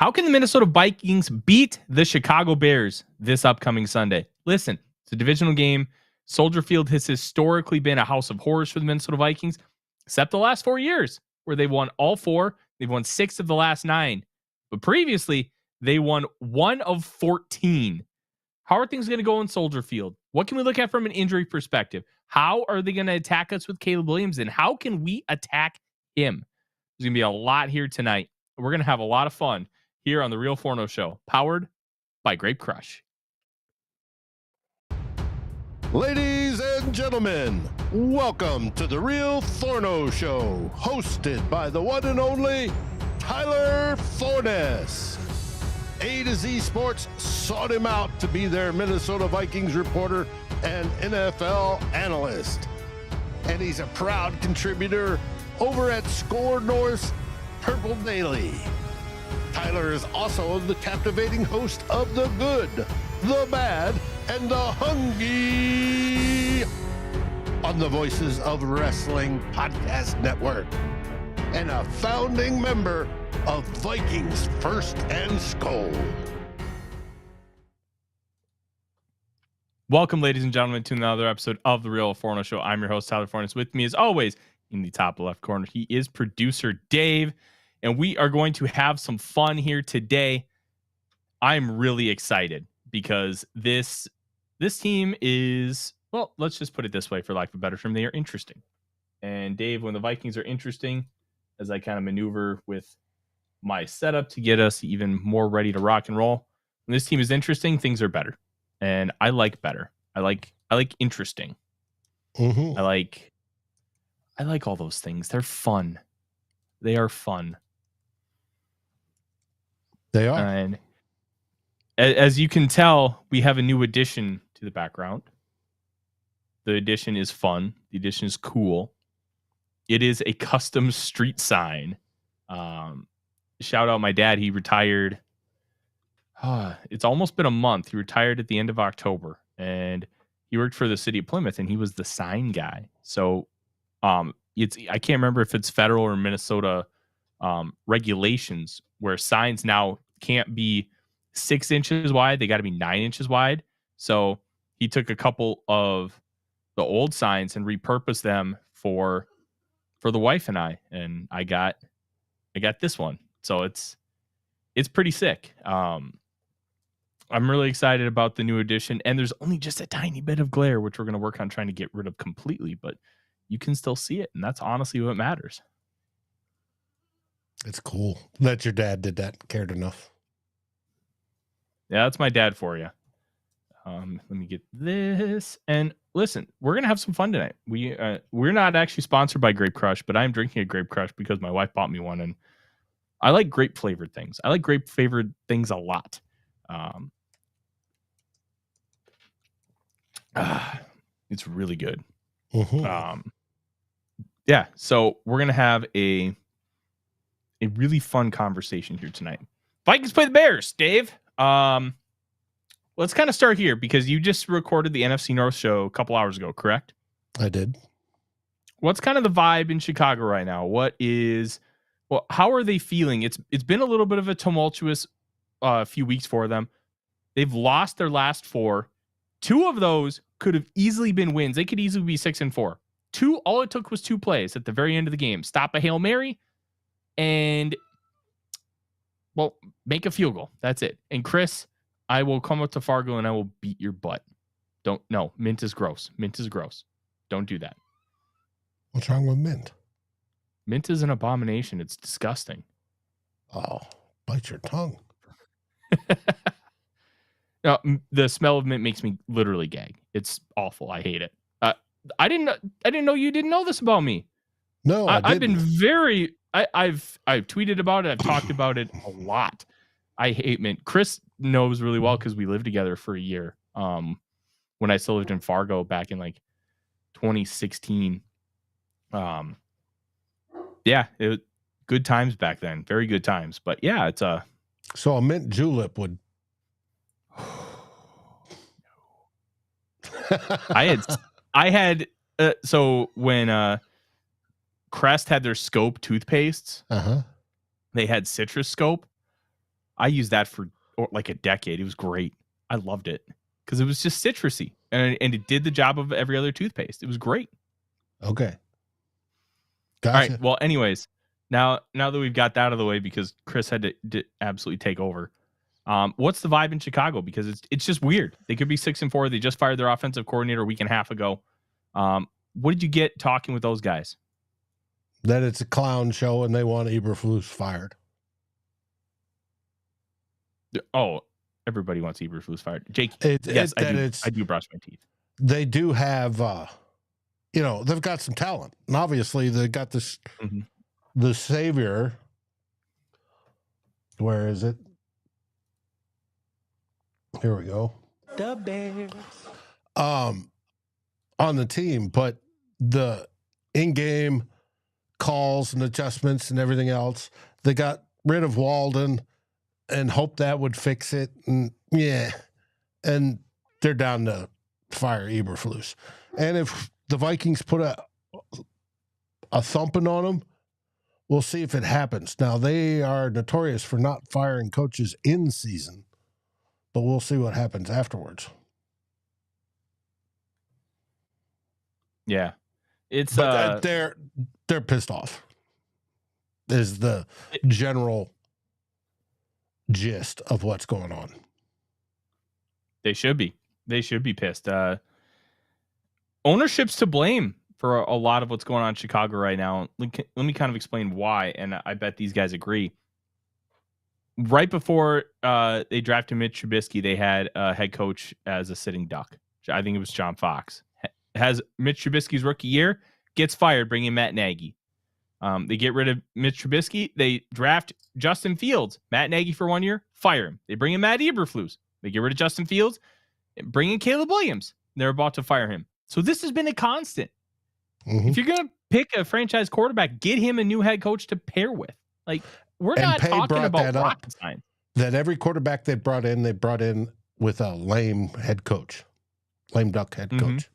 How can the Minnesota Vikings beat the Chicago Bears this upcoming Sunday? Listen, it's a divisional game. Soldier Field has historically been a house of horrors for the Minnesota Vikings, except the last 4 years where they've won all 4. They've won 6 of the last 9. But previously, they won 1 of 14. How are things going to go in Soldier Field? What can we look at from an injury perspective? How are they going to attack us with Caleb Williams? And how can we attack him? There's going to be a lot here tonight. We're going to have a lot of fun here on the Real Forno Show, powered by Grape Crush. Ladies and gentlemen, welcome to the Real Forno Show, hosted by the one and only Tyler Forness. A to Z Sports sought him out to be their Minnesota Vikings reporter and NFL analyst. And he's a proud contributor over at SKOL North's Purple Daily. Tyler is also the captivating host of The Good, The Bad, and The Hungry on the Voices of Wrestling Podcast Network, and a founding member of Vikings First and SKOL. Welcome, ladies and gentlemen, to another episode of the Real Forno Show. I'm your host, Tyler Forness. With me, as always, in the top left corner, he is producer Dave, and we are going to have some fun here today. I'm really excited because this team is, well, let's just put it this way, for lack of a better term, they are interesting. And Dave, when the Vikings are interesting, as I kind of maneuver with my setup to get us even more ready to rock and roll, when this team is interesting, things are better. And I like better. I like interesting. Mm-hmm. I like all those things. They're fun. They are fun. They are. And as you can tell, we have a new addition to the background. The addition is fun. The addition is cool. It is a custom street sign. Shout out my dad. He retired. It's almost been a month. He retired at the end of October, and he worked for the city of Plymouth, and he was the sign guy. So I can't remember if it's federal or Minnesota regulations where signs now can't be 6 inches wide. They got to be 9 inches wide. So he took a couple of the old signs and repurposed them for the wife and I got this one. So it's pretty sick. I'm really excited about the new addition, and there's only just a tiny bit of glare, which we're going to work on trying to get rid of completely, but you can still see it, and that's honestly what matters. It's cool that your dad did that, cared enough. Yeah, that's my dad for you. Let me get this. And listen, we're going to have some fun tonight. We're not actually sponsored by Grape Crush, but I'm drinking a Grape Crush because my wife bought me one, and I like grape flavored things. I like grape flavored things a lot. It's really good. Mm-hmm. Yeah, so we're going to have a really fun conversation here tonight. Vikings play the Bears, Dave. Let's kind of start here because you just recorded the NFC North show a couple hours ago, correct? I did. What's kind of the vibe in Chicago right now? How are they feeling? It's been a little bit of a tumultuous few weeks for them. They've lost their last 4. 2 of those could have easily been wins. They could easily be 6-4. All it took was 2 plays at the very end of the game. Stop a Hail Mary and, well, make a field goal. That's it. And Chris, I will come up to Fargo and I will beat your butt. No, mint is gross. Mint is gross. Don't do that. What's wrong with mint? Mint is an abomination. It's disgusting. Oh, bite your tongue. No, the smell of mint makes me literally gag. It's awful. I hate it. I didn't know you didn't know this about me. No, I've been I've tweeted about it. I've talked about it a lot. I hate mint. Chris knows really well because we lived together for a year. When I still lived in Fargo back in like 2016. Yeah, it was good times back then. Very good times. But yeah, it's so a mint julep would. I had so when Crest had their Scope toothpastes, they had Citrus Scope. I used that for like a decade. It was great. I loved it because it was just citrusy and it did the job of every other toothpaste. It was great. Okay. Gotcha. Gotcha. All right. Well, anyways, now that we've got that out of the way because Chris had to absolutely take over. What's the vibe in Chicago? Because it's just weird. They could be 6-4. They just fired their offensive coordinator a week and a half ago. What did you get talking with those guys? That it's a clown show and they want Eberflus fired. Oh, everybody wants Eberflus fired. Jake, I do brush my teeth. They do have, they've got some talent. And obviously they got this, the savior. Where is it? Here we go. The Bears. On the team, but the in-game calls and adjustments and everything else, they got rid of Walden and hoped that would fix it. And and they're down to fire Eberflus. And if the Vikings put a thumping on them, we'll see if it happens. Now, they are notorious for not firing coaches in season, but we'll see what happens afterwards. Yeah. It's they're pissed off is the general gist of what's going on. They should be pissed. Ownership's to blame for a lot of what's going on in Chicago right now. Let me kind of explain why, and I bet these guys agree. Right before they drafted Mitch Trubisky, they had a head coach as a sitting duck. I think it was John Fox. Has Mitch Trubisky's rookie year, gets fired, bring in Matt Nagy. They get rid of Mitch Trubisky. They draft Justin Fields. Matt Nagy for 1 year, fire him. They bring in Matt Eberflus. They get rid of Justin Fields, bring in Caleb Williams. They're about to fire him. So this has been a constant. If you're going to pick a franchise quarterback, get him a new head coach to pair with. Like, we're not talking about rocket science. That every quarterback they brought in with a lame head coach, lame duck head coach.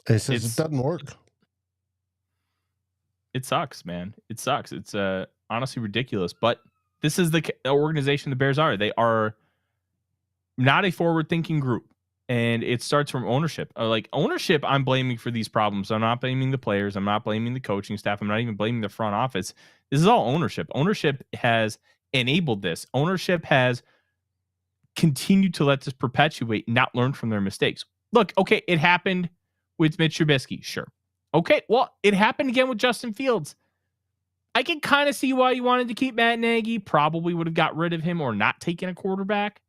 And he says it doesn't work. It sucks, man. It sucks. It's honestly ridiculous. But this is the organization the Bears are. They are not a forward-thinking group. And it starts from ownership. Ownership, I'm blaming for these problems. I'm not blaming the players. I'm not blaming the coaching staff. I'm not even blaming the front office. This is all ownership. Ownership has enabled this. Ownership has continued to let this perpetuate, not learn from their mistakes. Look, okay, it happened with Mitch Trubisky, sure. Okay, well, it happened again with Justin Fields. I can kind of see why you wanted to keep Matt Nagy. Probably would have got rid of him or not taken a quarterback.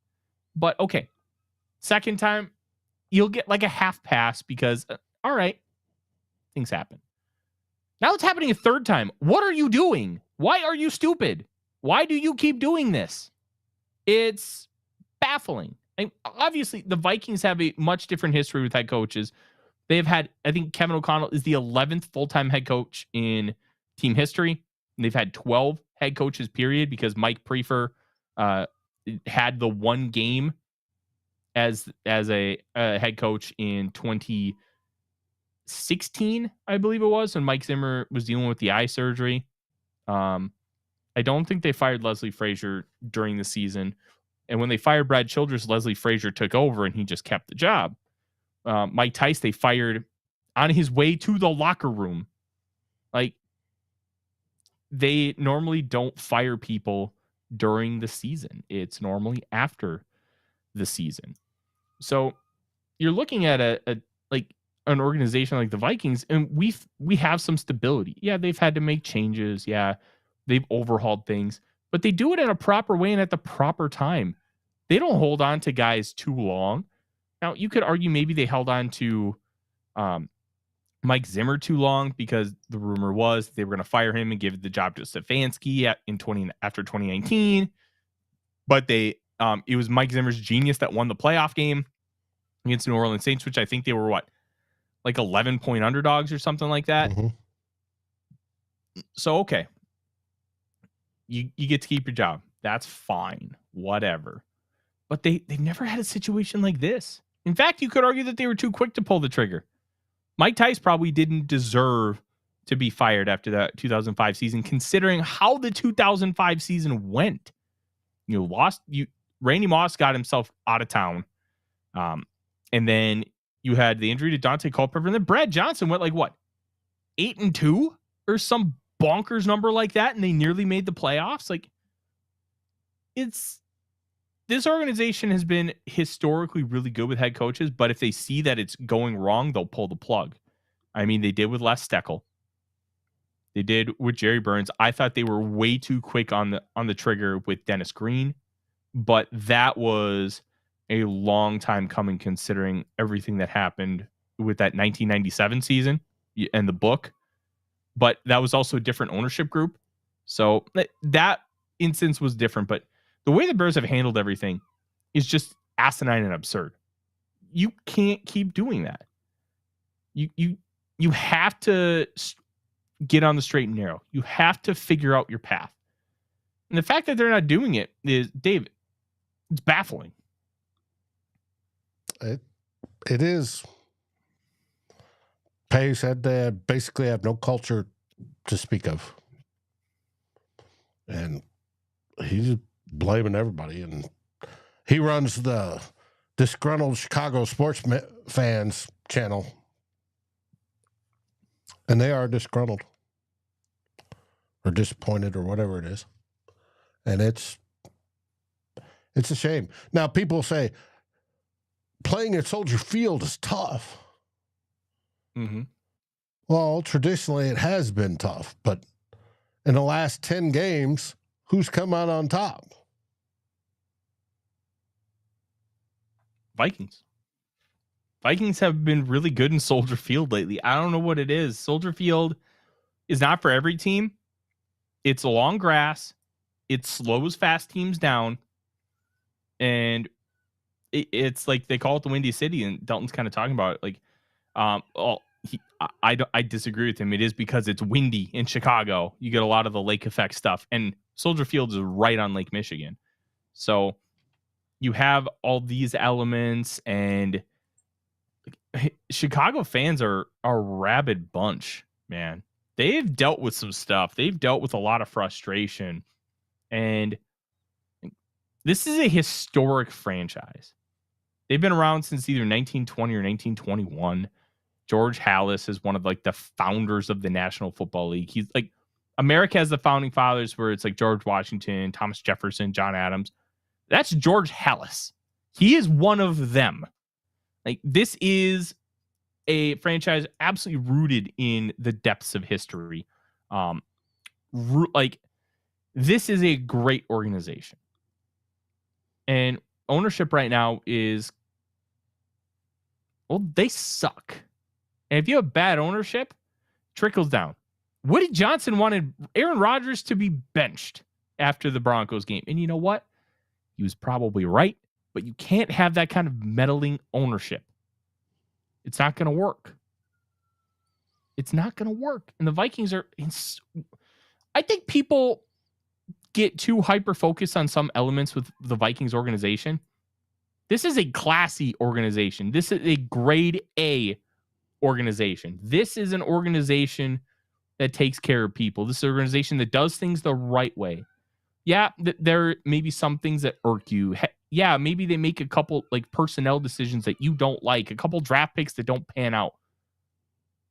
But okay, second time, you'll get like a half pass because, all right, things happen. Now it's happening a third time. What are you doing? Why are you stupid? Why do you keep doing this? It's baffling. Obviously, the Vikings have a much different history with head coaches. They've had, I think Kevin O'Connell is the 11th full-time head coach in team history. And they've had 12 head coaches, period, because Mike Prefer had the one game as a head coach in 2016, I believe it was, when Mike Zimmer was dealing with the eye surgery. I don't think they fired Leslie Frazier during the season. And when they fired Brad Childress, Leslie Frazier took over and he just kept the job. Mike Tice, they fired on his way to the locker room. Like, they normally don't fire people during the season. It's normally after the season. So you're looking at an organization like the Vikings, and we have some stability. Yeah, they've had to make changes. Yeah, they've overhauled things, but they do it in a proper way and at the proper time. They don't hold on to guys too long. Now, you could argue maybe they held on to Mike Zimmer too long because the rumor was they were going to fire him and give the job to Stefanski after 2019. But it was Mike Zimmer's genius that won the playoff game against the New Orleans Saints, which I think they were 11-point underdogs or something like that. So, okay. You get to keep your job. That's fine. Whatever. But they've never had a situation like this. In fact, you could argue that they were too quick to pull the trigger. Mike Tice probably didn't deserve to be fired after that 2005 season, considering how the 2005 season went. Randy Moss got himself out of town. And then you had the injury to Dante Culpepper, and then Brad Johnson went 8-2 or some bonkers number like that, and they nearly made the playoffs. This organization has been historically really good with head coaches, but if they see that it's going wrong, they'll pull the plug. I mean, they did with Les Steckel. They did with Jerry Burns. I thought they were way too quick on the trigger with Dennis Green, but that was a long time coming considering everything that happened with that 1997 season and the book. But that was also a different ownership group. So that instance was different. But the way the Bears have handled everything is just asinine and absurd. You can't keep doing that. You have to get on the straight and narrow. You have to figure out your path. And the fact that they're not doing it is, Dave, it's baffling. It is. Pay said they basically have no culture to speak of. And he's blaming everybody. And he runs the Disgruntled Chicago Sports Fans channel. And they are disgruntled or disappointed or whatever it is. And it's a shame. Now, people say playing at Soldier Field is tough. Mm-hmm. Well, traditionally it has been tough, but in the last 10 games, who's come out on top? Vikings. Vikings have been really good in Soldier Field lately. I don't know what it is. Soldier Field is not for every team. It's long grass. It slows fast teams down. And it's like they call it the Windy City, and Dalton's kind of talking about it. I disagree with him. It is because it's windy in Chicago. You get a lot of the lake effect stuff. And Soldier Field is right on Lake Michigan. So you have all these elements, and Chicago fans are a rabid bunch, man. They've dealt with some stuff. They've dealt with a lot of frustration. And this is a historic franchise. They've been around since either 1920 or 1921. George Halas is one of the founders of the National Football League. He's America has the founding fathers where it's George Washington, Thomas Jefferson, John Adams. That's George Halas. He is one of them. This is a franchise absolutely rooted in the depths of history. This is a great organization. And ownership right now is, well, they suck. And if you have bad ownership, trickles down. Woody Johnson wanted Aaron Rodgers to be benched after the Broncos game. And you know what? He was probably right, but you can't have that kind of meddling ownership. It's not going to work. It's not going to work. And the Vikings are, I think people get too hyper-focused on some elements with the Vikings organization. This is a classy organization. This is a grade A organization. This is an organization that takes care of people. This is an organization that does things the right way. Yeah, there may be some things that irk you. Yeah, maybe they make a couple personnel decisions that you don't like, a couple draft picks that don't pan out.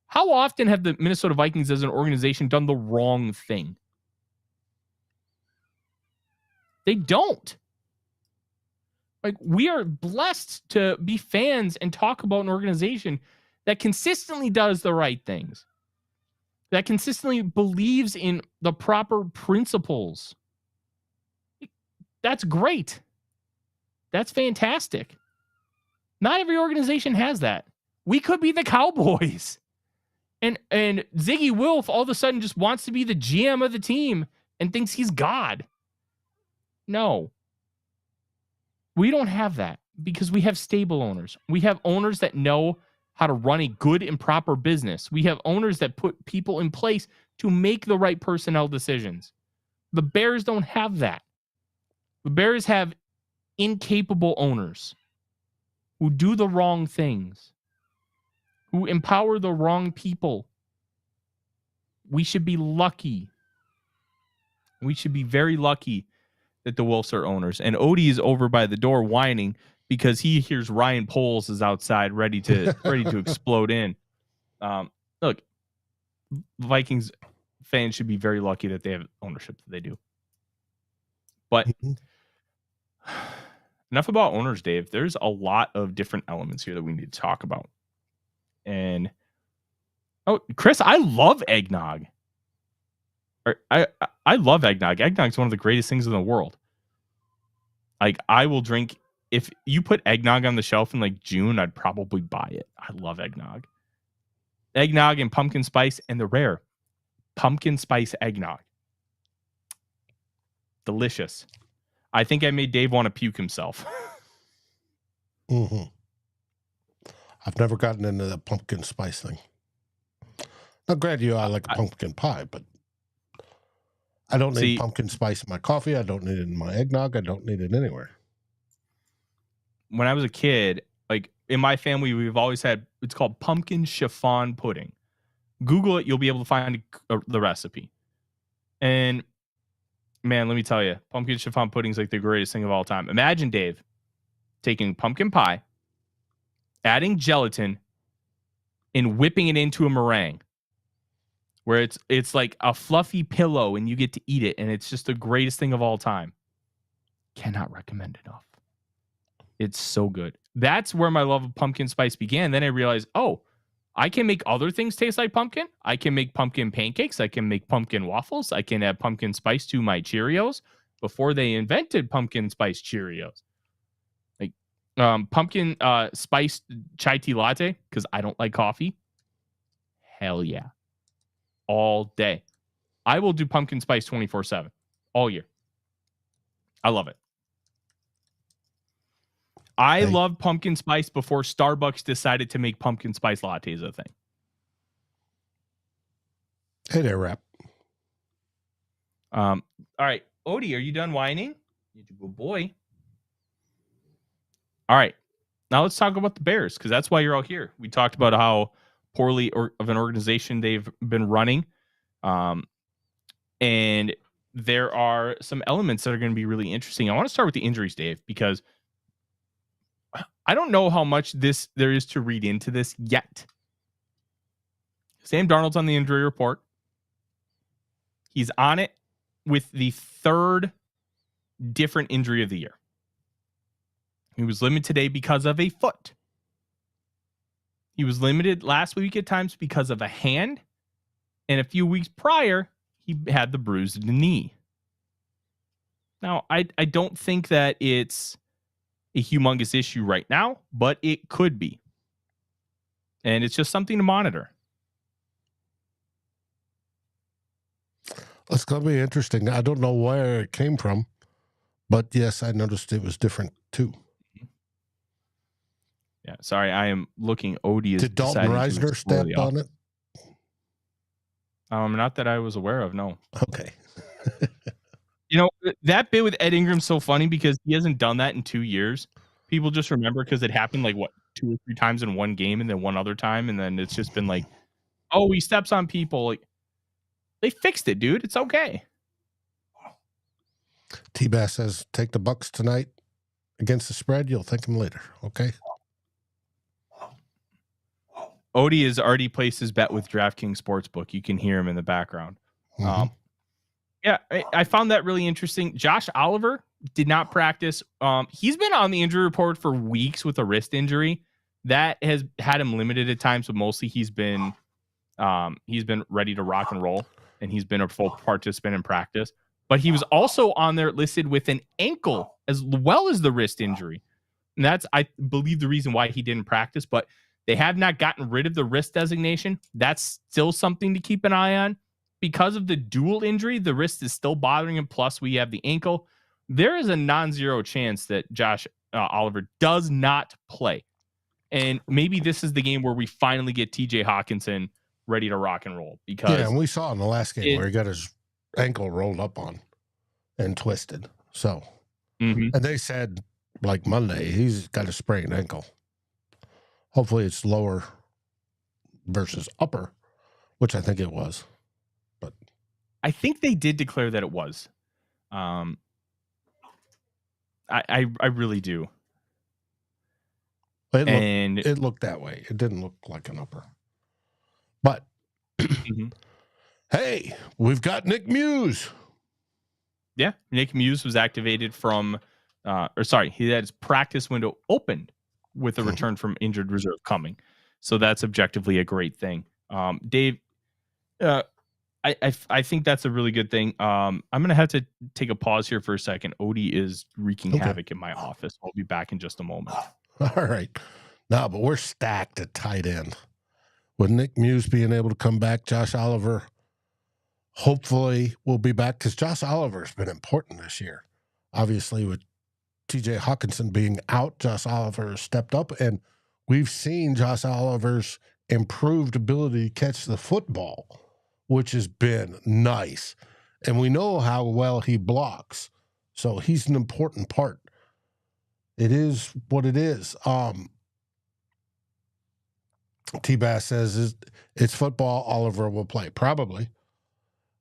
How often have the Minnesota Vikings as an organization done the wrong thing? They don't. We are blessed to be fans and talk about an organization that consistently does the right things, that consistently believes in the proper principles. That's great. That's fantastic. Not every organization has that. We could be the Cowboys. And Ziggy Wilf all of a sudden just wants to be the GM of the team and thinks he's God. No. We don't have that because we have stable owners. We have owners that know how to run a good and proper business. We have owners that put people in place to make the right personnel decisions. The Bears don't have that. The Bears have incapable owners who do the wrong things, who empower the wrong people. We should be lucky. We should be very lucky that the Wolves are owners, and Odie is over by the door whining because he hears Ryan Poles is outside ready to explode in. Look, Vikings fans should be very lucky that they have ownership that they do. But enough about owners, Dave. There's a lot of different elements here that we need to talk about. And Chris, I love eggnog. I love eggnog. Eggnog is one of the greatest things in the world. Like, I will drink, if you put eggnog on the shelf in like June, I'd probably buy it. I love eggnog. Eggnog and pumpkin spice, and the rare pumpkin spice eggnog. Delicious. I think I made Dave want to puke himself. Mm-hmm. I've never gotten into the pumpkin spice thing. Now, granted, I like a pumpkin pie, but I don't need pumpkin spice in my coffee. I don't need it in my eggnog. I don't need it anywhere. When I was a kid, like in my family, we've always had, it's called pumpkin chiffon pudding. Google it. You'll be able to find the recipe. And man, let me tell you, pumpkin chiffon pudding is like the greatest thing of all time. Imagine, Dave, taking pumpkin pie, adding gelatin, and whipping it into a meringue, where it's like a fluffy pillow and you get to eat it, and it's just the greatest thing of all time. Cannot recommend enough. It's so good. That's where my love of pumpkin spice began. Then I realized, I can make other things taste like pumpkin. I can make pumpkin pancakes. I can make pumpkin waffles. I can add pumpkin spice to my Cheerios before they invented pumpkin spice Cheerios. Like pumpkin spice chai tea latte, because I don't like coffee. Hell yeah. All day. I will do pumpkin spice 24/7 all year. I love it. I love pumpkin spice before Starbucks decided to make pumpkin spice lattes a thing. Hey there, Rap. All right. Odie, are you done whining? You're a good boy. All right. Now let's talk about the Bears, because that's why you're all here. We talked about how poorly of an organization they've been running. And there are some elements that are going to be really interesting. I want to start with the injuries, Dave, because I don't know how much there is to read into this yet. Sam Darnold's on the injury report. He's on it with the third different injury of the year. He was limited today because of a foot. He was limited last week at times because of a hand. And a few weeks prior, he had the bruised knee. Now, I don't think that it's a humongous issue right now, but it could be. And it's just something to monitor. It's going to be interesting. I don't know where it came from, but yes, I noticed it was different too. Yeah, sorry, I am looking odious. Did Dalton Reisner step on it? Not that I was aware of, no. Okay. You know, that bit with Ed Ingram's so funny because he hasn't done that in 2 years. People just remember because it happened like, 2 or 3 times in one game and then one other time. And then it's just been like, he steps on people. Like, they fixed it, dude. It's okay. T-Bass says, take the Bucks tonight against the spread. You'll thank him later. Okay. Odie has already placed his bet with DraftKings Sportsbook. You can hear him in the background. Mm-hmm. Yeah, I found that really interesting. Josh Oliver did not practice. He's been on the injury report for weeks with a wrist injury. That has had him limited at times, but mostly he's been ready to rock and roll, and he's been a full participant in practice. But he was also on there listed with an ankle as well as the wrist injury. And that's, I believe, the reason why he didn't practice. But they have not gotten rid of the wrist designation. That's still something to keep an eye on. Because of the dual injury, the wrist is still bothering him. Plus, we have the ankle. There is a non-zero chance that Josh Oliver does not play. And maybe this is the game where we finally get TJ Hawkinson ready to rock and roll. Because and we saw in the last game where he got his ankle rolled up on and twisted. So, and they said like Monday, he's got a sprained ankle. Hopefully it's lower versus upper, which I think it was. But I think they did declare that it was. I really do. It looked that way. It didn't look like an upper. But hey, we've got Nick Muse. Yeah, Nick Muse was activated from, he had his practice window opened with a return from injured reserve coming. So that's objectively a great thing. Dave, I think that's a really good thing. I'm going to have to take a pause here for a second. Odie is wreaking havoc in my office. I'll be back in just a moment. All right. No, but we're stacked at tight end. With Nick Muse being able to come back, Josh Oliver hopefully will be back because Josh Oliver's been important this year. Obviously, with TJ Hawkinson being out, Josh Oliver has stepped up, and we've seen Josh Oliver's improved ability to catch the football, which has been nice. And we know how well he blocks. So he's an important part. It is what it is. T-Bass says it's football. Oliver will play. Probably.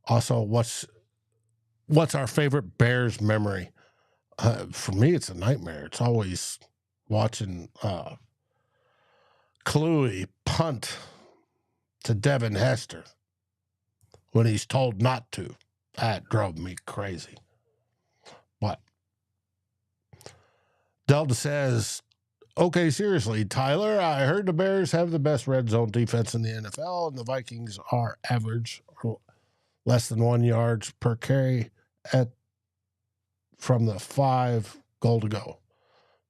Also, what's our favorite Bears memory? For me, it's a nightmare. It's always watching Kluey punt to Devin Hester when he's told not to. That drove me crazy. But Delta says, okay, seriously, Tyler, I heard the Bears have the best red zone defense in the NFL, and the Vikings are average, less than 1 yards per carry from the 5 goal to go.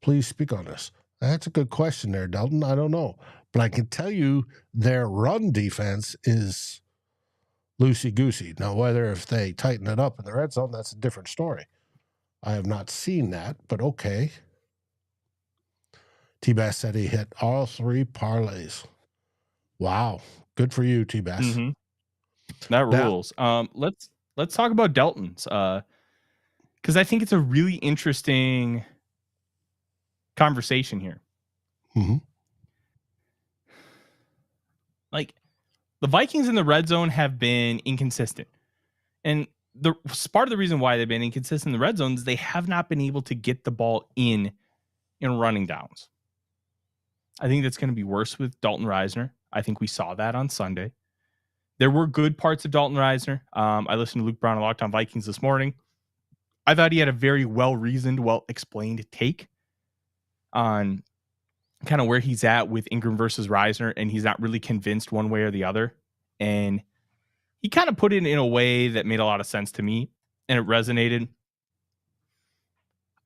Please speak on this. That's a good question there, Dalton. I don't know. But I can tell you their run defense is loosey-goosey. Now, whether if they tighten it up in the red zone, that's a different story. I have not seen that, but okay. T-Bass said he hit all 3 parlays. Wow. Good for you, T-Bass. Mm-hmm. That rules. Let's talk about Delton's, because I think it's a really interesting conversation here. Mm-hmm. Like, the Vikings in the red zone have been inconsistent, and part of the reason why they've been inconsistent in the red zone is they have not been able to get the ball in running downs. I think that's going to be worse with Dalton Risner. I think we saw that on Sunday. There were good parts of Dalton Risner. I listened to Luke Brown on Locked On Vikings this morning. I thought he had a very well-reasoned, well-explained take on kind of where he's at with Ingram versus Risner, and he's not really convinced one way or the other. And he kind of put it in a way that made a lot of sense to me, and it resonated.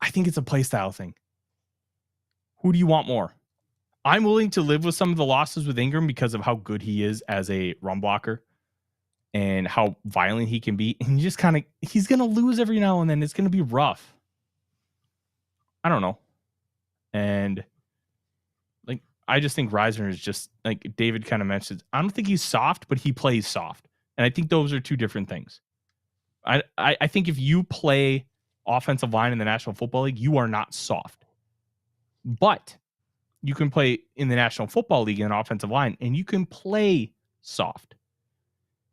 I think it's a play style thing. Who do you want more? I'm willing to live with some of the losses with Ingram because of how good he is as a run blocker and how violent he can be. And he's going to lose every now and then. It's going to be rough. I don't know. And I just think Risner is just, like David kind of mentioned, I don't think he's soft, but he plays soft. And I think those are two different things. I think if you play offensive line in the National Football League, you are not soft. But you can play in the National Football League in an offensive line, and you can play soft.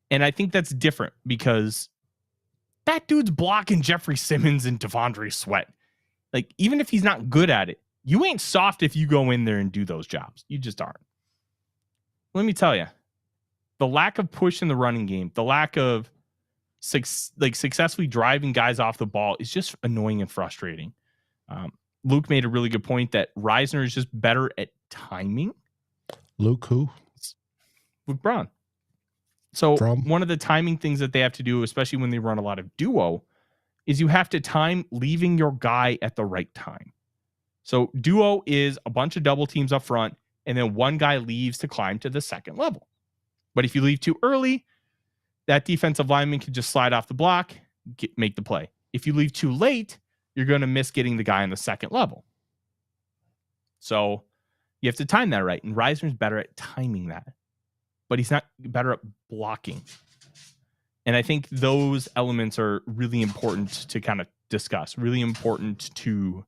And I think that's different because that dude's blocking Jeffrey Simmons and Devondre Sweat. Like, even if he's not good at it, you ain't soft if you go in there and do those jobs. You just aren't. Let me tell you, the lack of push in the running game, the lack of successfully driving guys off the ball is just annoying and frustrating. Luke made a really good point that Risner is just better at timing. Luke who? Luke Brown. So one of the timing things that they have to do, especially when they run a lot of duo, is you have to time leaving your guy at the right time. So duo is a bunch of double teams up front, and then one guy leaves to climb to the second level. But if you leave too early, that defensive lineman can just slide off the block, make the play. If you leave too late, you're going to miss getting the guy on the second level. So you have to time that right. And Risner's better at timing that, but he's not better at blocking. And I think those elements are really important to kind of discuss, really important to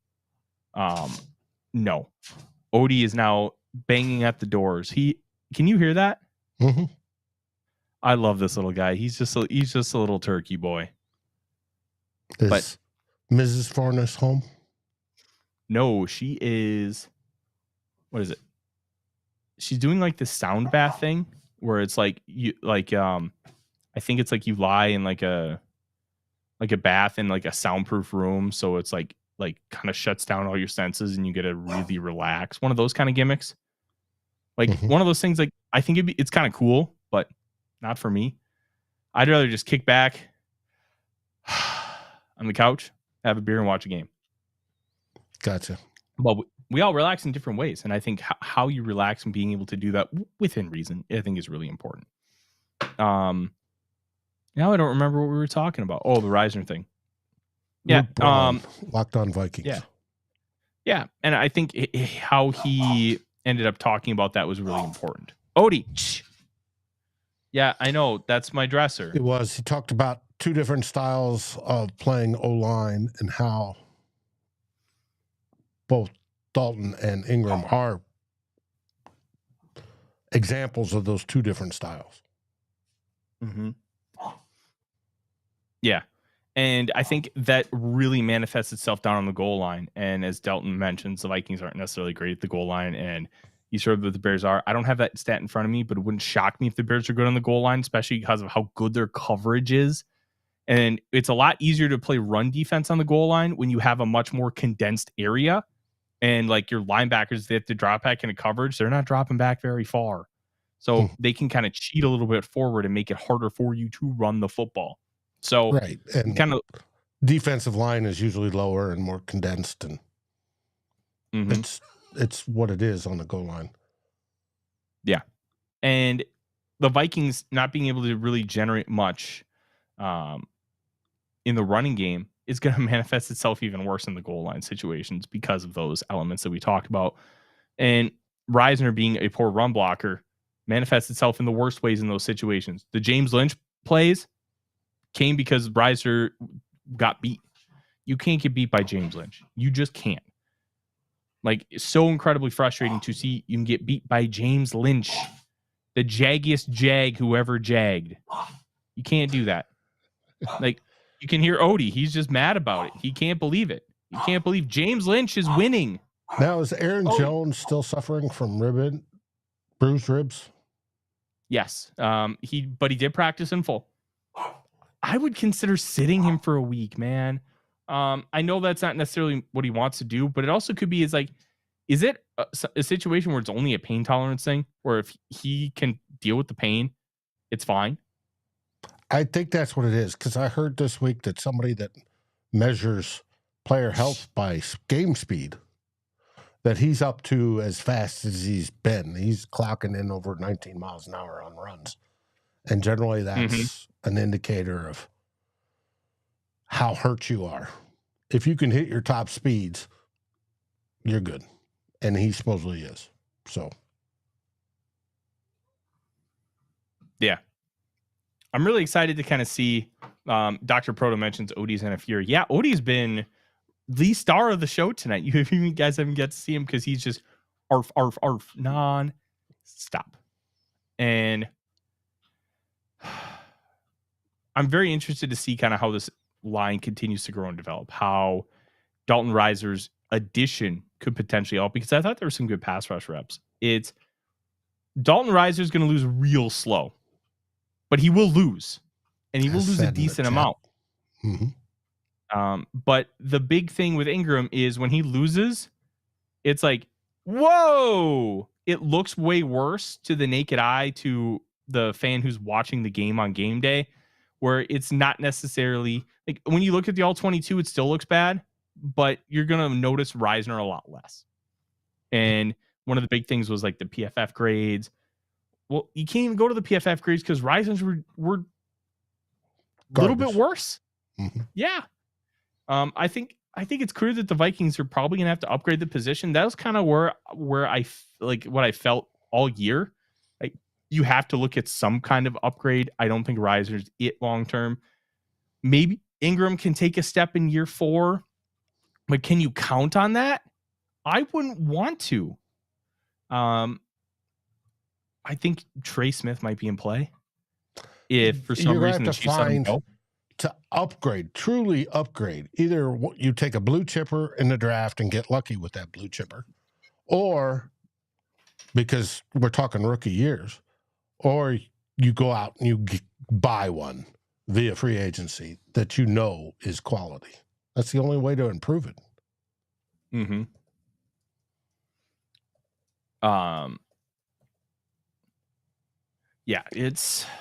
know. Odie is now banging at the doors. Can you hear that? Mm-hmm. I love this little guy. He's just a little turkey boy. Is Mrs. Forness home? No, she is. What is it? She's doing like the sound bath thing where it's like you like I think it's like you lie in like a bath in like a soundproof room, so it's like kind of shuts down all your senses and you get to really relax. One of those kind of gimmicks. Like one of those things. Like I think it's kind of cool, but not for me. I'd rather just kick back on the couch, have a beer, and watch a game. Gotcha. But we all relax in different ways, and I think how you relax and being able to do that within reason, I think, is really important. Now I don't remember what we were talking about. Oh, the Reisner thing. Yeah. Locked On Vikings. Yeah. And I think how he ended up talking about that was really important. Odie. Yeah, I know. That's my dresser. It was. He talked about two different styles of playing O-line and how both Dalton and Ingram are examples of those two different styles. Mm-hmm. Yeah. And I think that really manifests itself down on the goal line. And as Dalton mentions, the Vikings aren't necessarily great at the goal line, and you sure that the Bears are. I don't have that stat in front of me, but it wouldn't shock me if the Bears are good on the goal line, especially because of how good their coverage is. And it's a lot easier to play run defense on the goal line when you have a much more condensed area. And like your linebackers, they have to drop back into coverage. They're not dropping back very far. So they can kind of cheat a little bit forward and make it harder for you to run the football. So right. And kind of defensive line is usually lower and more condensed, and it's what it is on the goal line. Yeah. And the Vikings not being able to really generate much in the running game is going to manifest itself even worse in the goal line situations because of those elements that we talked about. And Reisner being a poor run blocker manifests itself in the worst ways in those situations. The James Lynch plays came because Reisner got beat. You can't get beat by James Lynch. You just can't. Like, it's so incredibly frustrating to see you can get beat by James Lynch, the jaggiest jag who ever jagged. You can't do that. Like, you can hear Odie. He's just mad about it. He can't believe it. He can't believe James Lynch is winning. Now, is Aaron Jones still suffering from bruised ribs? Yes. But he did practice in full. I would consider sitting him for a week, man. I know that's not necessarily what he wants to do, but it also could be is it a situation where it's only a pain tolerance thing, where if he can deal with the pain, it's fine? I think that's what it is, because I heard this week that somebody that measures player health by game speed, that he's up to as fast as he's been. He's clocking in over 19 miles an hour on runs. And generally that's an indicator of how hurt you are. If you can hit your top speeds, you're good. And he supposedly is. So. Yeah. I'm really excited to kind of see Dr. Proto mentions Odie's in a fury. Yeah, Odie's been the star of the show tonight. You guys haven't get to see him because he's just arf, non-stop. And I'm very interested to see kind of how this line continues to grow and develop, how Dalton Reiser's addition could potentially help, because I thought there were some good pass rush reps. It's Dalton Reiser's going to lose real slow, but he will lose, and he will lose a decent amount. But the big thing with Ingram is when he loses, it's like, whoa, it looks way worse to the naked eye, to the fan who's watching the game on game day, where it's not necessarily like when you look at the all 22, it still looks bad, but you're going to notice Reisner a lot less. And one of the big things was like the PFF grades. Well, you can't even go to the PFF grades because Reisner's were a little bit worse. Yeah. I think it's clear that the Vikings are probably going to have to upgrade the position. That was kind of where I like what I felt all year. Like, you have to look at some kind of upgrade. I don't think Reiser's it long term. Maybe Ingram can take a step in year 4, but can you count on that? I wouldn't want to. I think Trey Smith might be in play if for some reason the Chiefs let him go. to upgrade, truly upgrade, either you take a blue chipper in the draft and get lucky with that blue chipper, or because we're talking rookie years, or you go out and you buy one via free agency that you know is quality. That's the only way to improve it. Mm-hmm. Yeah,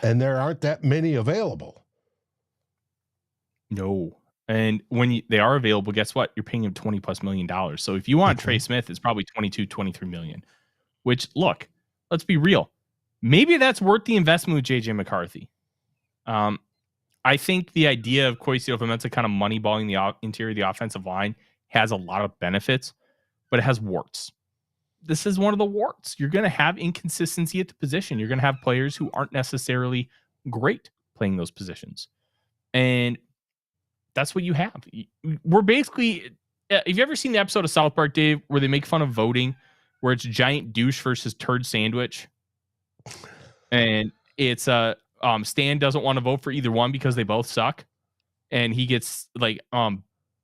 and there aren't that many available. No. And when they are available, guess what? You're paying him $20+ million. So if you want Trey Smith, it's probably 22-23 million. Which, look, let's be real. Maybe that's worth the investment with JJ McCarthy. I think the idea of Kwesi Ofemensah kind of moneyballing the interior of the offensive line has a lot of benefits, but it has warts. This is one of the warts. You're going to have inconsistency at the position. You're going to have players who aren't necessarily great playing those positions. And that's what you have. We're basically, have you ever seen the episode of South Park, Dave, where they make fun of voting, where it's giant douche versus turd sandwich? And it's Stan doesn't want to vote for either one because they both suck. And he gets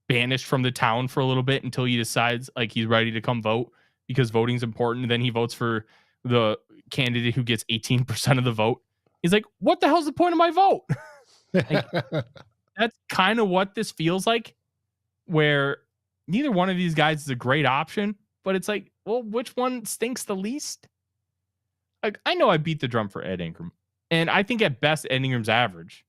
banished from the town for a little bit until he decides like he's ready to come vote because voting's important. And then he votes for the candidate who gets 18% of the vote. He's like, what the hell's the point of my vote? Like, that's kind of what this feels like, where neither one of these guys is a great option, but it's like, well, which one stinks the least? Like, I know I beat the drum for Ed Ingram, and I think at best Ed Ingram's average.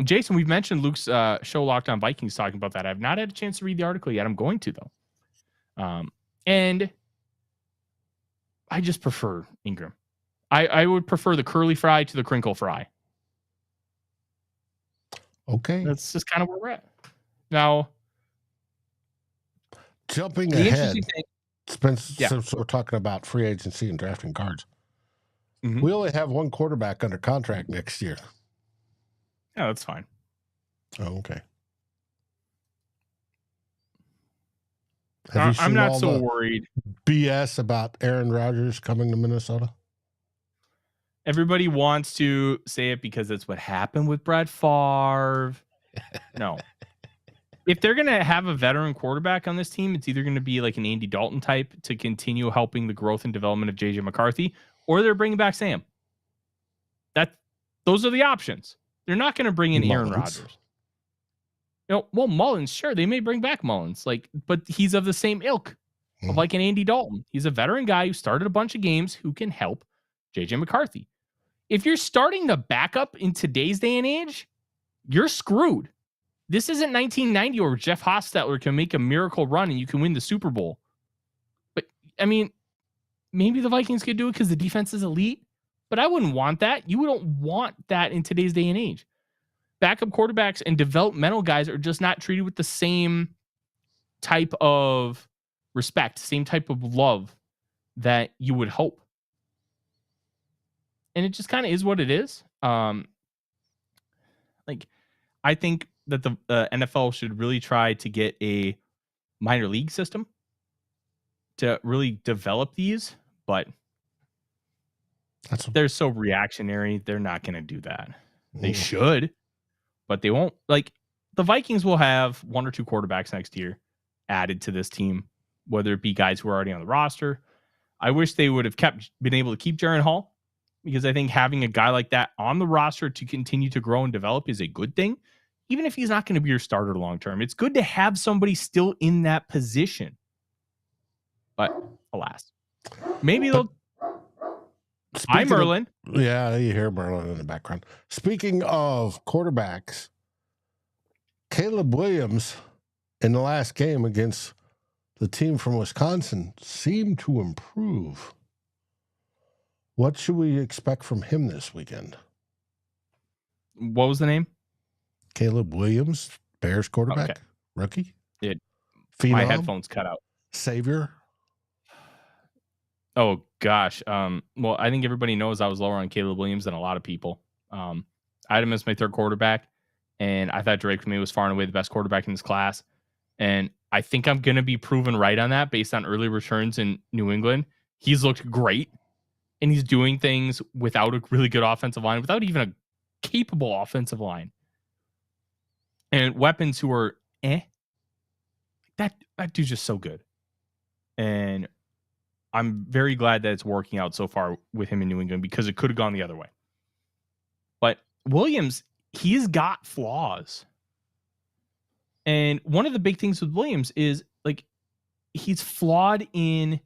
Jason, we've mentioned Luke's show Locked On Vikings talking about that. I have not had a chance to read the article yet. I'm going to, though. And I just prefer Ingram. I would prefer the curly fry to the crinkle fry. Okay. That's just kind of where we're at. Now, jumping ahead, since we're talking about free agency and drafting cards, we only have one quarterback under contract next year. Yeah, that's fine. Oh, okay. I'm not so worried. BS about Aaron Rodgers coming to Minnesota? Everybody wants to say it because it's what happened with Brett Favre. No. If they're going to have a veteran quarterback on this team, it's either going to be like an Andy Dalton type to continue helping the growth and development of JJ McCarthy, or they're bringing back Sam. Those are the options. They're not going to bring in Aaron Rodgers. Well, Mullins, sure, they may bring back Mullins, but he's of the same ilk of like an Andy Dalton. He's a veteran guy who started a bunch of games who can help JJ McCarthy. If you're starting the backup in today's day and age, you're screwed. This isn't 1990 where Jeff Hostetler can make a miracle run and you can win the Super Bowl. But, I mean, maybe the Vikings could do it because the defense is elite, but I wouldn't want that. You don't want that in today's day and age. Backup quarterbacks and developmental guys are just not treated with the same type of respect, same type of love that you would hope. And it just kind of is what it is. I think that the NFL should really try to get a minor league system to really develop these, but they're so reactionary. They're not going to do that. They should, but they won't. Like, the Vikings will have one or two quarterbacks next year added to this team, whether it be guys who are already on the roster. I wish they would have been able to keep Jaren Hall, because I think having a guy like that on the roster to continue to grow and develop is a good thing, even if he's not going to be your starter long term. It's good to have somebody still in that position. But alas, maybe they'll. Hi, Merlin. Yeah, you hear Merlin in the background. Speaking of quarterbacks, Caleb Williams in the last game against the team from Wisconsin seemed to improve. What should we expect from him this weekend? What was the name? Caleb Williams, Bears quarterback, rookie. My headphones cut out. Savior. Oh gosh. Well, I think everybody knows I was lower on Caleb Williams than a lot of people. I had him as my third quarterback, and I thought Drake May was far and away the best quarterback in this class. And I think I'm going to be proven right on that based on early returns in New England. He's looked great. And he's doing things without a really good offensive line, without even a capable offensive line and weapons who are that dude's just so good. And I'm very glad that it's working out so far with him in New England because it could have gone the other way. But Williams, he's got flaws. And one of the big things with Williams is like he's flawed in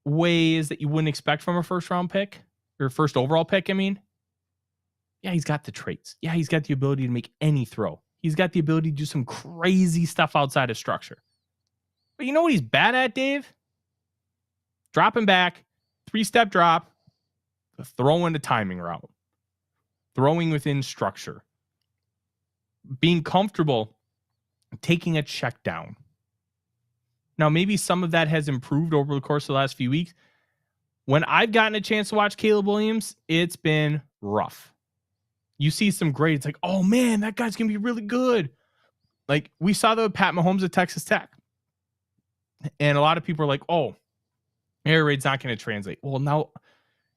ways that you wouldn't expect from a first round pick or first overall pick. I mean, yeah, he's got the traits. Yeah, he's got the ability to make any throw. He's got the ability to do some crazy stuff outside of structure. But you know what he's bad at, Dave? Dropping back, 3-step drop, throwing a timing route, throwing within structure, being comfortable taking a check down. Now, maybe some of that has improved over the course of the last few weeks. When I've gotten a chance to watch Caleb Williams, it's been rough. You see some great, it's like, oh man, that guy's going to be really good. Like we saw the Pat Mahomes at Texas Tech. And a lot of people are like, oh, air raid's not going to translate. Well, now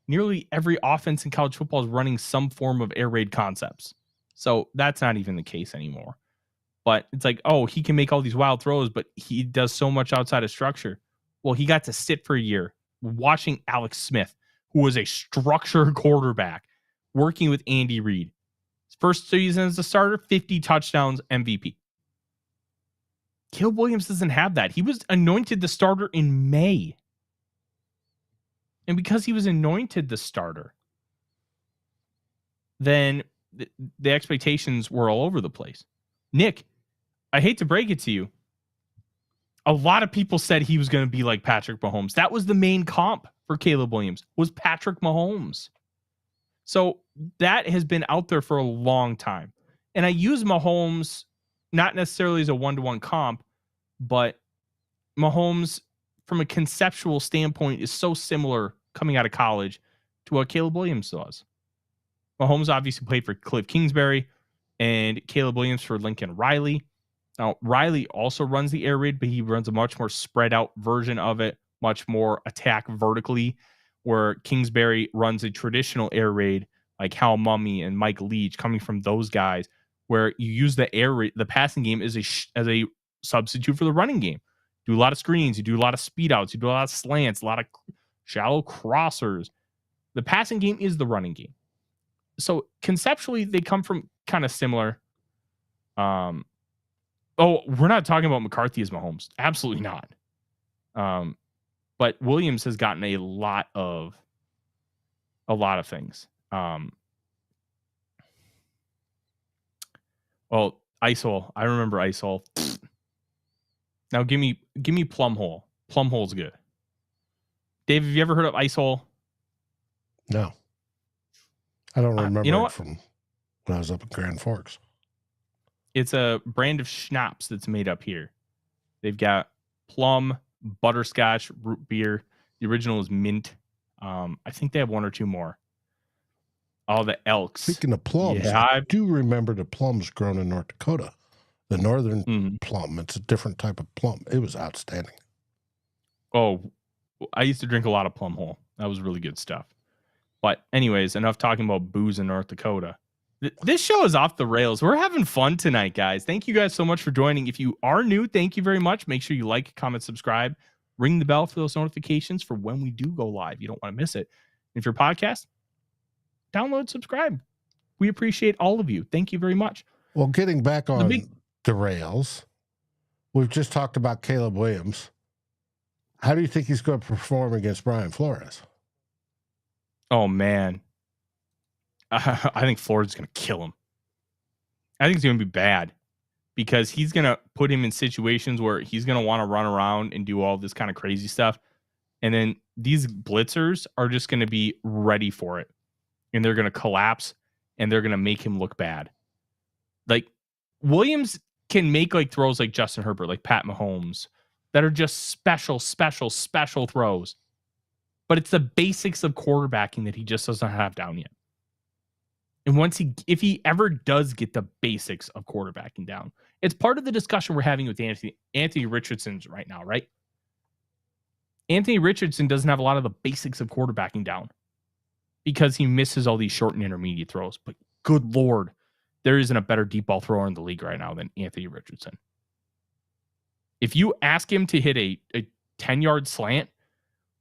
nearly every offense in college football is running some form of air raid concepts. So that's not even the case anymore. But it's like, oh, he can make all these wild throws, but he does so much outside of structure. Well, he got to sit for a year watching Alex Smith, who was a structured quarterback, working with Andy Reid. His first season as a starter, 50 touchdowns, MVP. Caleb Williams doesn't have that. He was anointed the starter in May. And because he was anointed the starter, then the expectations were all over the place. Nick, I hate to break it to you. A lot of people said he was going to be like Patrick Mahomes. That was the main comp for Caleb Williams, was Patrick Mahomes. So that has been out there for a long time. And I use Mahomes not necessarily as a one-to-one comp, but Mahomes, from a conceptual standpoint, is so similar coming out of college to what Caleb Williams was. Mahomes obviously played for Cliff Kingsbury and Caleb Williams for Lincoln Riley. Now, Riley also runs the air raid, but he runs a much more spread out version of it, much more attack vertically, where Kingsbury runs a traditional air raid like Hal Mummy and Mike Leach, coming from those guys, where you use the air raid, the passing game as a substitute for the running game. Do a lot of screens, you do a lot of speed outs, you do a lot of slants, a lot of shallow crossers. The passing game is the running game. So conceptually, they come from kind of similar. Oh, we're not talking about McCarthy as Mahomes. Absolutely not. But Williams has gotten a lot of things. Well, ISOL. I remember ISOL. Now give me Plumhole. Plumhole's good. Dave, have you ever heard of ISOL? No. I don't remember you know it from when I was up in Grand Forks. It's a brand of schnapps that's made up here. They've got plum, butterscotch, root beer. The original is mint. I think they have one or two more. All the Elks. Speaking of plums, yeah, I do remember the plums grown in North Dakota. The northern plum. It's a different type of plum. It was outstanding. Oh, I used to drink a lot of Plumhole. That was really good stuff. But anyways, enough talking about booze in North Dakota. This show is off the rails. We're having fun tonight, guys. Thank you guys so much for joining. If you are new, thank you very much. Make sure you like, comment, subscribe, ring the bell for those notifications for when we do go live. You don't want to miss it. If you're a podcast, download, subscribe. We appreciate all of you. Thank you very much. Well, getting back on the rails, we've just talked about Caleb Williams. How do you think he's going to perform against Brian Flores? Oh, man. I think Flores is going to kill him. I think it's going to be bad because he's going to put him in situations where he's going to want to run around and do all this kind of crazy stuff. And then these blitzers are just going to be ready for it. And they're going to collapse and they're going to make him look bad. Like Williams can make like throws like Justin Herbert, like Pat Mahomes, that are just special throws. But it's the basics of quarterbacking that he just doesn't have down yet. And if he ever does get the basics of quarterbacking down, it's part of the discussion we're having with Anthony Richardson right now, right? Anthony Richardson doesn't have a lot of the basics of quarterbacking down because he misses all these short and intermediate throws. But good Lord, there isn't a better deep ball thrower in the league right now than Anthony Richardson. If you ask him to hit a 10-yard slant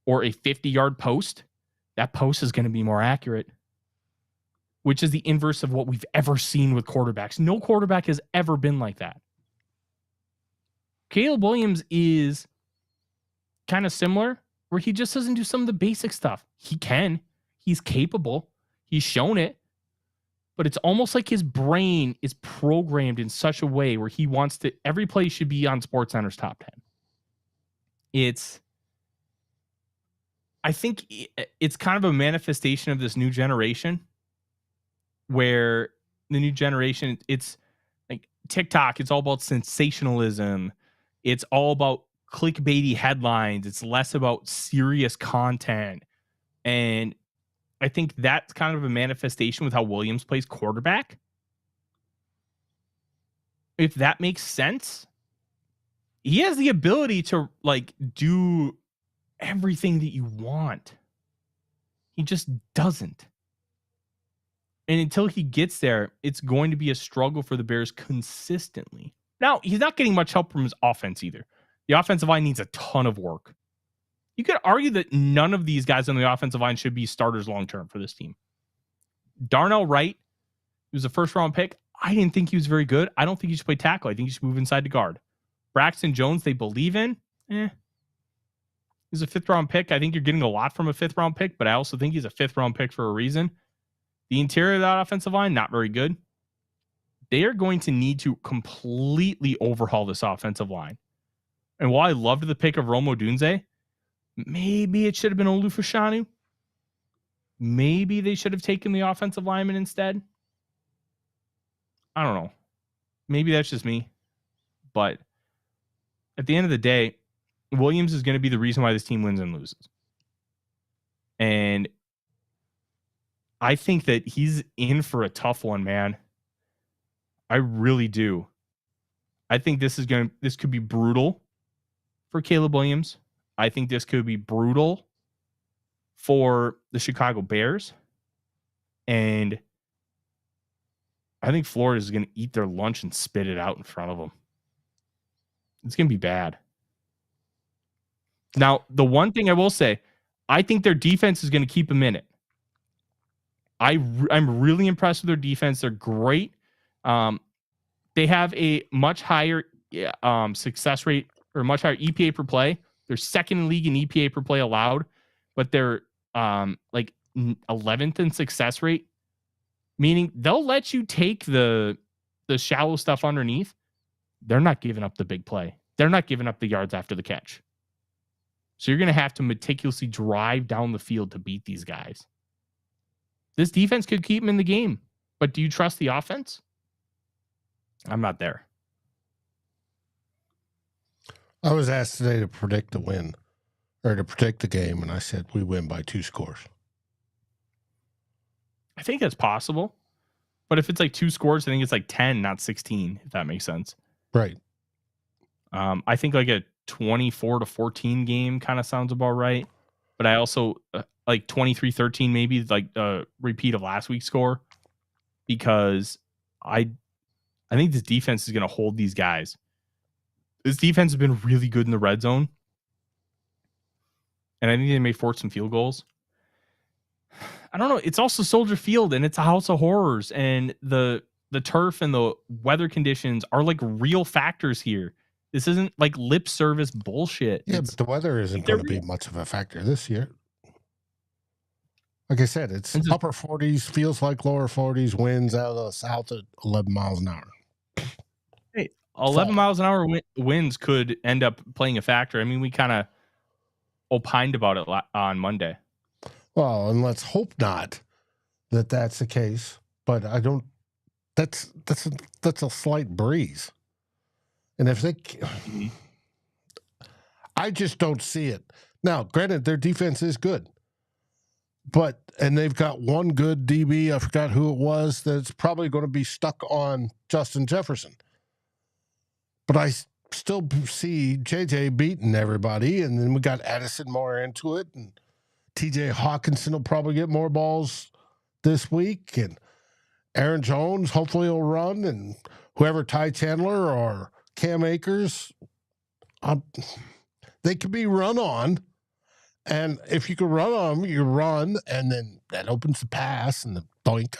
or a 50-yard post, that post is going to be more accurate, which is the inverse of what we've ever seen with quarterbacks. No quarterback has ever been like that. Caleb Williams is kind of similar, where he just doesn't do some of the basic stuff. He can. He's capable. He's shown it. But it's almost like his brain is programmed in such a way where he wants to, every play should be on SportsCenter's top 10. I think it's kind of a manifestation of this new generation, where the new generation, it's like TikTok, it's all about sensationalism. It's all about clickbaity headlines. It's less about serious content. And I think that's kind of a manifestation with how Williams plays quarterback. If that makes sense, he has the ability to like do everything that you want. He just doesn't. And until he gets there, it's going to be a struggle for the Bears consistently. Now, he's not getting much help from his offense either. The offensive line needs a ton of work. You could argue that none of these guys on the offensive line should be starters long-term for this team. Darnell Wright, who was a first-round pick, I didn't think he was very good. I don't think he should play tackle. I think he should move inside the guard. Braxton Jones, they believe in. He's a fifth-round pick. I think you're getting a lot from a fifth-round pick, but I also think he's a fifth-round pick for a reason. The interior of that offensive line, not very good. They are going to need to completely overhaul this offensive line. And while I loved the pick of Rome Odunze, maybe it should have been Olu Fashanu. Maybe they should have taken the offensive lineman instead. I don't know. Maybe that's just me. But at the end of the day, Williams is going to be the reason why this team wins and loses. And I think that he's in for a tough one, man. I really do. I think this could be brutal for Caleb Williams. I think this could be brutal for the Chicago Bears. And I think Florida is going to eat their lunch and spit it out in front of them. It's going to be bad. Now, the one thing I will say, I think their defense is going to keep them in it. I'm really impressed with their defense. They're great. They have a much higher success rate, or much higher EPA per play. They're second in league in EPA per play allowed, but they're like 11th in success rate, meaning they'll let you take the shallow stuff underneath. They're not giving up the big play. They're not giving up the yards after the catch. So you're going to have to meticulously drive down the field to beat these guys. This defense could keep them in the game, but do you trust the offense? I'm not there. I was asked today to predict the win, or to predict the game, and I said we win by 2 scores. I think that's possible. But if it's like 2 scores, I think it's like 10, not 16, if that makes sense. Right. I think like a 24-14 game kind of sounds about right. But I also like 23-13, maybe like a repeat of last week's score, because I think this defense is going to hold these guys. This defense has been really good in the red zone, and I think they may force some field goals. I don't know. It's also Soldier Field, and it's a house of horrors, and the turf and the weather conditions are like real factors here. This isn't like lip service bullshit. Yeah, but the weather isn't going to be much of a factor this year. Like I said, it's upper 40s, feels like lower 40s, winds out of the south at 11 miles an hour. Hey, 11 miles an hour winds could end up playing a factor. I mean, we kind of opined about it on Monday. Well, and let's hope not that that's the case. But I don't. That's a slight breeze. And if they, I just don't see it. Now, granted, their defense is good. And they've got one good DB, I forgot who it was, that's probably going to be stuck on Justin Jefferson. But I still see JJ beating everybody, and then we got Addison more into it, and TJ Hawkinson will probably get more balls this week, and Aaron Jones hopefully will run, and whoever Ty Chandler or Cam Akers, they can be run on. And if you can run on them, you run, and then that opens the pass and the doink.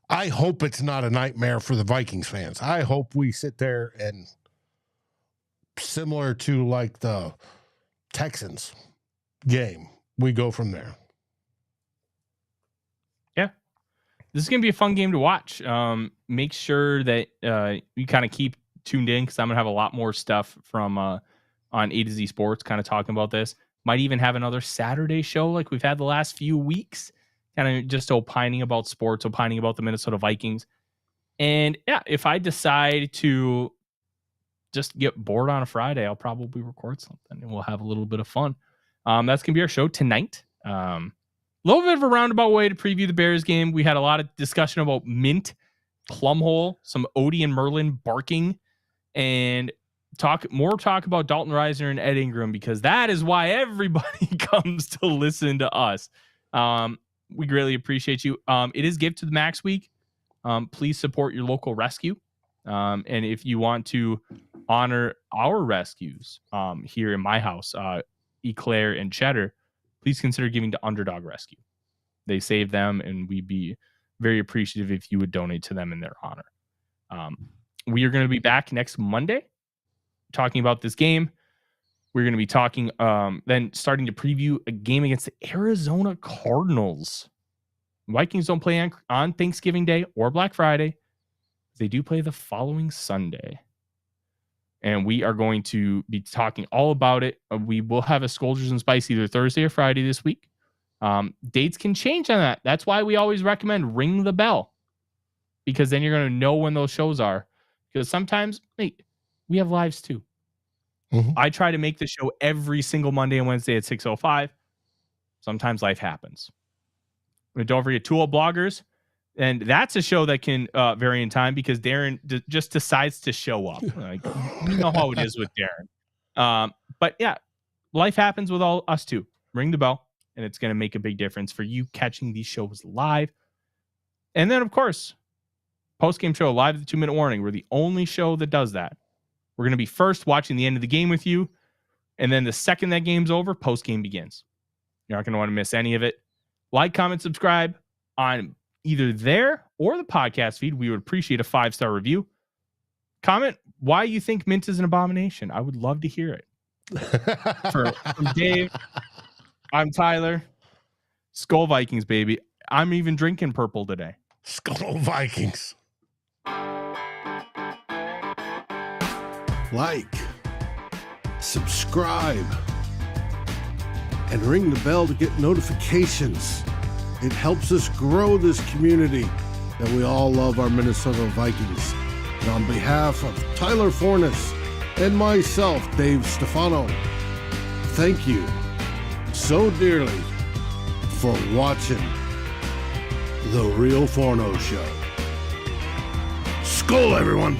I hope it's not a nightmare for the Vikings fans. I hope we sit there and similar to like the Texans game, we go from there. Yeah. This is going to be a fun game to watch. Make sure that you kind of keep tuned in because I'm going to have a lot more stuff from on A to Z Sports kind of talking about this. Might even have another Saturday show like we've had the last few weeks, kind of just opining about sports, opining about the Minnesota Vikings. And yeah, if I decide to just get bored on a Friday, I'll probably record something and we'll have a little bit of fun. That's going to be our show tonight. A little bit of a roundabout way to preview the Bears game. We had a lot of discussion about Mint, Plumhole, some Odie and Merlin barking, and talk about Dalton Risner and Ed Ingram, because that is why everybody comes to listen to us. We greatly appreciate you. It is Give to the Max week. Please support your local rescue. And if you want to honor our rescues here in my house, Eclair and Cheddar, please consider giving to Underdog Rescue. They save them, and we'd be very appreciative if you would donate to them in their honor. We are going to be back next Monday talking about this game. We're going to be talking, then starting to preview a game against the Arizona Cardinals. Vikings don't play on Thanksgiving Day or Black Friday. They do play the following Sunday. And we are going to be talking all about it. We will have a Scolders and Spice either Thursday or Friday this week. Dates can change on that. That's why we always recommend ring the bell, because then you're going to know when those shows are. Because sometimes, we have lives too. Mm-hmm. I try to make the show every single Monday and Wednesday at 6:05. Sometimes life happens. But don't forget Tool Bloggers. And that's a show that can vary in time because Darren just decides to show up. Like, you know how it is with Darren. But yeah, life happens with all us too. Ring the bell, and it's going to make a big difference for you catching these shows live. And then, of course, post-game show live at the 2-minute warning. We're the only show that does that. We're going to be first watching the end of the game with you. And then the second that game's over, post-game begins. You're not going to want to miss any of it. Like, comment, subscribe on either there or the podcast feed. We would appreciate a 5-star review. Comment why you think Mint is an abomination. I would love to hear it. From Dave, I'm Tyler. SKOL Vikings, baby. I'm even drinking purple today. SKOL Vikings. Like, subscribe, and ring the bell to get notifications. It helps us grow this community that we all love, our Minnesota Vikings. And on behalf of Tyler Forness and myself, Dave Stefano, thank you so dearly for watching the Real Forno Show. SKOL, everyone!